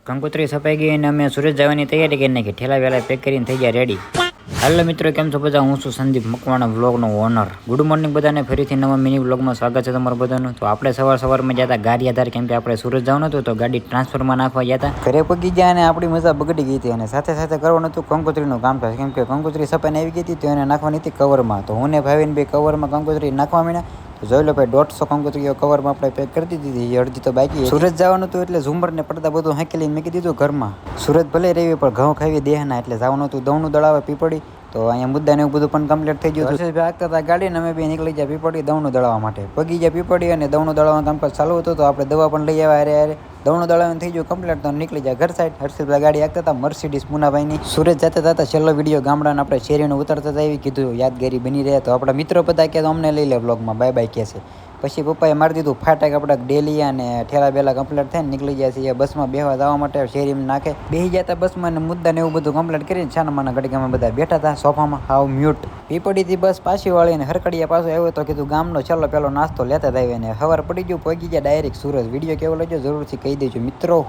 કંકોત્રી સપાઈ ગઈ અને અમે સુરત જવાની તૈયારી કરી નાખી. ઠેલા વેલા પેક કરીને થઈ ગયા રેડી. હાલો મિત્રો, કેમ છો બધા? હું છું સંદીપ મકવાણા વ્લોગનો ઓનર. ગુડ મોર્નિંગ બધાને, ફરીથી નવા મિની વ્લોગમાં સ્વાગત છે તમારું બધાનું. તો આપણે સવારમાં જતા ગારિયાધાર, કેમ કે આપણે સુરત જવાનું હતું તો ગાડી ટ્રાન્સફરમાં નાખવા ગયા હતા. ઘરે પગી ગયા અને આપણી મજા બગડી ગઈ હતી અને સાથે સાથે કરવાનું હતું કંકોત્રીનું કામકાજ, કેમ કે કંકોત્રી સપાઈને આવી ગઈ હતી તો એને નાખવાની હતી કવરમાં. તો હું ને ભાવીને બે કવરમાં કંકોત્રી નાખવા માંડ્યા. જોઈ લો ભાઈ, 150 કંકોત્રીઓ કવરમાં આપણે પેક કરી દીધી. અડધી તો બાકી. સુરત જવાનું હતું એટલે ઝુમર ને પડદા બધું હાંકેલીને મૂકી દીધું ઘરમાં. સુરત ભલે રહેવી પણ ઘઉં ખાવી દેહના, એટલે જવાનું હતું દવનું દળાવે પીપળી. તો અહીંયા મુદ્દા ને એવું બધું પણ કમ્પ્લીટ થઈ ગયું. હર્ષેશભાઈ આગતા હતા ગાડીને, અમે બી નીકળી ગયા પીપળી દવનું દળાવવા માટે. પગી ગયા પીપળી અને દવનું દળાવવાનું કામકાજ ચાલુ હતું. તો આપણે દવા પણ લઈ આવ્યા. અરે દવનું દળાવવાનું થઈ ગયું કમ્પ્લીટ તો નીકળી જાય ઘર સાઈડ. હર્ષેશભાઈ ગાડી આગતા હતા મર્સિડીઝ મુનાભાઈની. સુરત જતા જતા છેલ્લો વિડીયો ગામડાને આપણે શેરીનું ઉતરતા હતા એવી કીધું યાદગારી બની રહે. તો આપણા મિત્રો બધા કે અમને લઈ લે વ્લોગમાં, બાય બાય કહે છે. પછી પપ્પાએ મારી દીધું ફાટક. આપણે ડેલી અને ઠેલા બેલા કમ્પ્લીટ થઈને નીકળી જાય છે બસમાં બેહવા જવા માટે. શેરીમાં નાખે બેસી જતા બસમાં અને મુદ્દાને એવું બધું કમ્પ્લીટ કરીને છાનામાના ઘડીકામાં બધા બેઠા હતા સોફામાં હાવ મ્યુટ. પીપળીથી બસ પાછી વાળીને હરકડિયા પાછો આવ્યો તો કીધું ગામનો છેલ્લો પેલો નાસ્તો લેતા જ આવીને. સવાર પડી ગયું, પહોંચી ગયા ડાયરેક્ટ સુરત. વિડીયો કેવો લાગ્યો જરૂરથી કહી દેજો મિત્રો.